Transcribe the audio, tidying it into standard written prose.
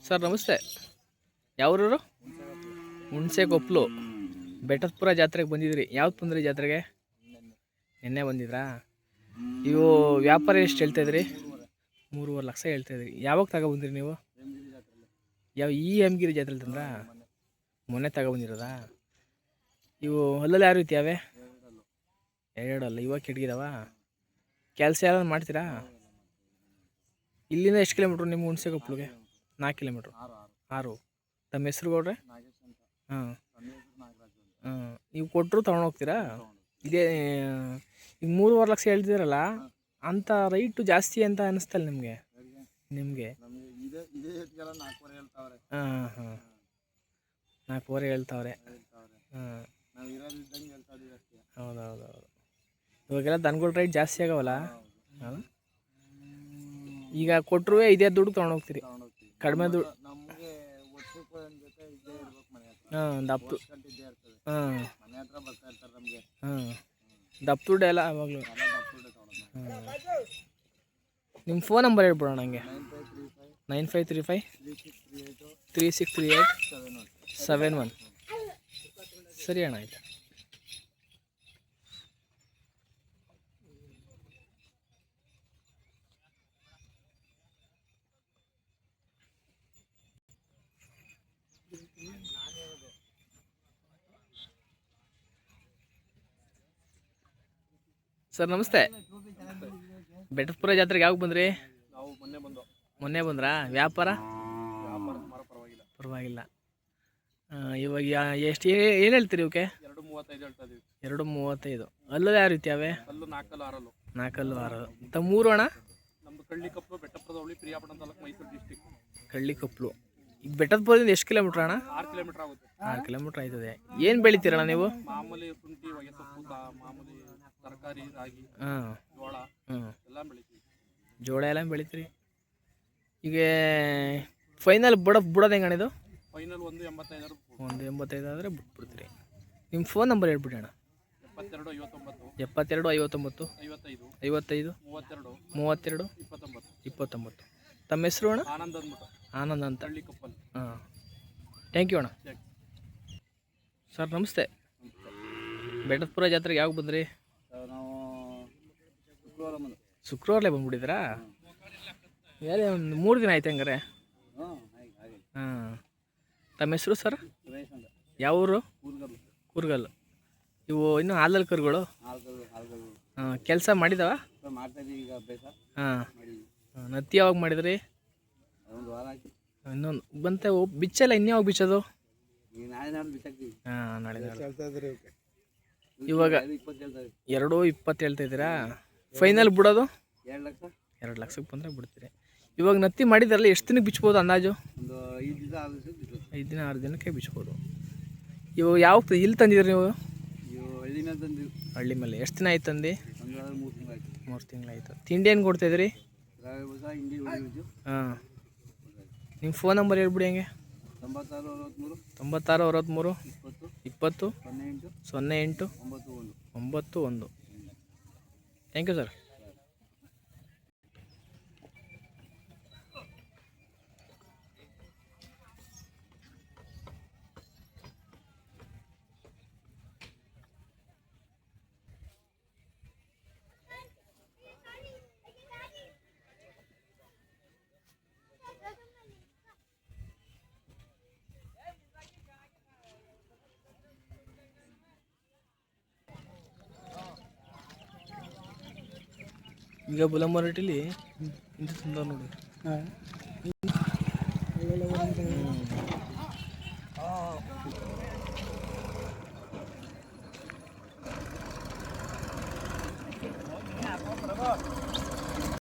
Sir ನಮಸ್ತೆ. ಯಾವ್ರೂರು? ಹುಣಸೆಕೊಪ್ಪಲು ಬೆಟ್ಟದಪುರ ಜಾತ್ರೆಗೆ ಬಂದಿದ್ರಿ. ಯಾವ್ದು ಬಂದ್ರಿ ಜಾತ್ರೆಗೆ? ನಿನ್ನೆ ಬಂದಿದ್ರಾ? ಇವು ವ್ಯಾಪಾರ ಎಷ್ಟು ಹೇಳ್ತಾಯಿದ್ರಿ? 3.5 ಲಕ್ಷ ಹೇಳ್ತಾಯಿದ್ರಿ. ಯಾವಾಗ ತಗೊಬಂದಿರಿ ನೀವು? ಈ ಹೇಮಗಿರಿ ಜಾತ್ರೆಲಿ ತಂದ್ರಾ? ಮೊನ್ನೆ ತಗೊಬಂದಿರೋದಾ? ಇವು ಅಲ್ಲಲ್ಲಿ ಯಾವ ರೀತಿ ಯಾವೆ? 2 ಅಲ್ಲ. ಇವಾಗ ಕೆಟ್ಗಿದಾವ? ಕೆಲಸ ಯಾರು ಮಾಡ್ತೀರಾ? ಇಲ್ಲಿಂದ ಎಷ್ಟು ಕಿಲೋಮೀಟ್ರು ನಿಮ್ಮ ಹುಣಸೆಕೊಪ್ಪಲಿಗೆ? 4 ಕಿಲೋಮೀಟ್ರು. 6. ತಮ್ಮ ಹೆಸ್ರು ಗೌಡ್ರೆ? ಹಾಂ ಹಾಂ. ನೀವು ಕೊಟ್ಟರು ತೊಗೊಂಡೋಗ್ತೀರಾ? ಇದೇ ಈಗ 3.5 ಲಕ್ಷ ಹೇಳ್ತಿದ್ದೀರಲ್ಲ, ಅಂಥ ರೈಟು ಜಾಸ್ತಿ ಅಂತ ಅನ್ನಿಸ್ತಲ್ಲ ನಿಮಗೆ? ಹಾಂ ಹಾಂ. 4.5 ಹೇಳ್ತಾವ್ರೆ. ಹಾಂ, ಹೌದೌದೌದು. ಇವಾಗೆಲ್ಲ ದನಗಳ ರೈಟ್ ಜಾಸ್ತಿ ಆಗವಲ್ಲ. ಹಾಂ, ಈಗ ಕೊಟ್ಟರು ಇದೇ ದುಡ್ಡು ತೊಗೊಂಡೋಗ್ತೀರಿ? ಕಡಿಮೆ ದುಡ್ಡು. ಹಾಂ, ದಪ್ಪು. ಹಾಂ ಹಾಂ, ದಪ್ಪು ದುಡ್ಡು ಎಲ್ಲ ಆವಾಗಲೂ. ಹಾಂ, ನಿಮ್ಮ ಫೋನ್ ನಂಬರ್ ಹೇಳ್ಬಿಡೋಣ ನನಗೆ. 9535 3638 71. ಸರಿ ಅಣ್ಣ, ಆಯ್ತು. ಸರ್ ನಮಸ್ತೆ. ಬೆಟ್ಟದಪುರ ಜಾತ್ರೆಗೆ ಯಾವಾಗ ಬಂದ್ರಿ? ನಾವು ಮೊನ್ನೆ ಬಂದ್ರಾ? ವ್ಯಾಪಾರ ಪರವಾಗಿಲ್ಲ. ಇವಾಗ ಎಷ್ಟು ಏನು ಹೇಳ್ತೀರಿ ಇವಕ್ಕೆ? 2.35 ಹೇಳ್ತಾ ಇದೀವಿ. 2.35. ಅಲ್ಲೂ ಯಾವ ರೀತಿ ಅವೆ? ಅಲ್ಲೂ 4 4 6. ತಮ್ಮೂರು ಅಣ್ಣ? ನಮ್ದು ಕಳ್ಳಿಕೊಪ್ಪಲು, ಬೆಟ್ಟಪುರದ ಹೋಬಳಿ, ಪ್ರಿಯಾಪಟ್ಟಣ ತಾಲೂಕು, ಮೈಸೂರು ಡಿಸ್ಟಿಕ್. ಕಳ್ಳಿಕೊಪ್ಪಲು. ಈಗ ಬೆಟ್ಟದಪುರದಿಂದ ಎಷ್ಟು ಕಿಲೋಮೀಟ್ರ್ ಅಣ್ಣ? 6 ಕಿಲೋಮೀಟರ್ ಆಗುತ್ತೆ. 6 ಕಿಲೋಮೀಟ್ರ್ ಆಯ್ತದೆ. ಏನು ಬೆಳಿತೀರಣ್ಣ ನೀವು? ಮಾಮೂಲಿ ಶುಂಠಿ, ಹೊಗೆ ಸೊಪ್ಪು, ಮಾಮೂಲಿ ತರಕಾರಿ, ರಾಗಿ, ಜೋಳ ಎಲ್ಲ ಬೆಳಿತೀವಿ. ಜೋಳ ಎಲ್ಲ ಬೆಳಿತೀರಿ. ಈಗ ಫೈನಲ್ ಬಿಡೋದು ಹೆಂಗಣ್ಣ ಇದು? ಫೈನಲ್ 1.85. 1.85 ಆದರೆ ಬಿಟ್ಬಿಡ್ತೀರಿ. ನಿಮ್ಮ ಫೋನ್ ನಂಬರ್ ಹೇಳ್ಬಿಡಿ ಅಣ್ಣ. 72 59 55 32 29. ತಮ್ಮ ಹೆಸರು ಅಣ್ಣ? ಆನಂದ್ ಅಂತ. ಹಾಂ, ಥ್ಯಾಂಕ್ ಯು ಅಣ್ಣ. ಸರ್ ನಮಸ್ತೆ. ಬೆಟ್ಟದಪುರ ಜಾತ್ರೆಗೆ ಯಾವಾಗ ಬಂದ್ರಿ? ನಾವು ಶುಕ್ರವಾರಲೇ ಬಂದ್ಬಿಟ್ಟಿದ್ದೀರಾ? ಯಾರೇ ಒಂದು 3 ದಿನ ಆಯ್ತು ಹಂಗಾರೆ. ಹಾಂ, ತಮ್ಮ ಹೆಸರು ಸರ್? ಯಾವ ಊರು? ಕೂರ್ಗಲ್ಲು. ಇವು ಇನ್ನೂ ಹಾಲಲ್ಲಿ ಕರುಗಳು? ಹಾಂ, ಕೆಲಸ ಮಾಡಿದಾವ? ಹಾಂ, ನತ್ತಿ ಯಾವಾಗ ಮಾಡಿದ್ರಿ? ಇನ್ನೊಂದು ಬಂತೆ ಬಿಚ್ಚಲ್ಲ, ಇನ್ಯಾವಾಗ ಬಿಚ್ಚೋದು? ಹಾಂ, ನಾಳೆ. ಇವಾಗ 2.20 ಹೇಳ್ತಾಯಿದ್ದೀರಾ? ಫೈನಲ್ ಬಿಡೋದು 2 ಲಕ್ಷಕ್ಕೆ ಬಂದರೆ ಬಿಡ್ತೀರಿ. ಇವಾಗ ನತ್ತಿ ಮಾಡಿದಾರಲ್ಲ, ಎಷ್ಟು ದಿನಕ್ಕೆ ಬಿಚ್ಬೋದು ಅಂದಾಜು? 5 ದಿನ 6 ದಿನಕ್ಕೆ ಬಿಚ್ಬೋದು. ಇವಾಗ ಯಾವ ಇಲ್ಲಿ ತಂದಿದ್ರಿ ನೀವು? ಹಳ್ಳಿ ಮೇಲೆ. ಎಷ್ಟು ದಿನ ಆಯ್ತು ತಂದು? 3 ತಿಂಗಳಾಯ್ತು. ತಿಂಡಿ ಏನು ಕೊಡ್ತಾಯಿದ್ರಿ? ಹಾಂ, ನಿಮ್ಮ ಫೋನ್ ನಂಬರ್ ಹೇಳ್ಬಿಡಿ ಹೆಂಗೆ? 96 63 20 08 91. Thank you sir. ಈಗ ಬುಲಂಬರಟ್ಟಿಲಿ ಇಂಥ ಸುಂದರ ನೋಡಿ. ಹಾಂ,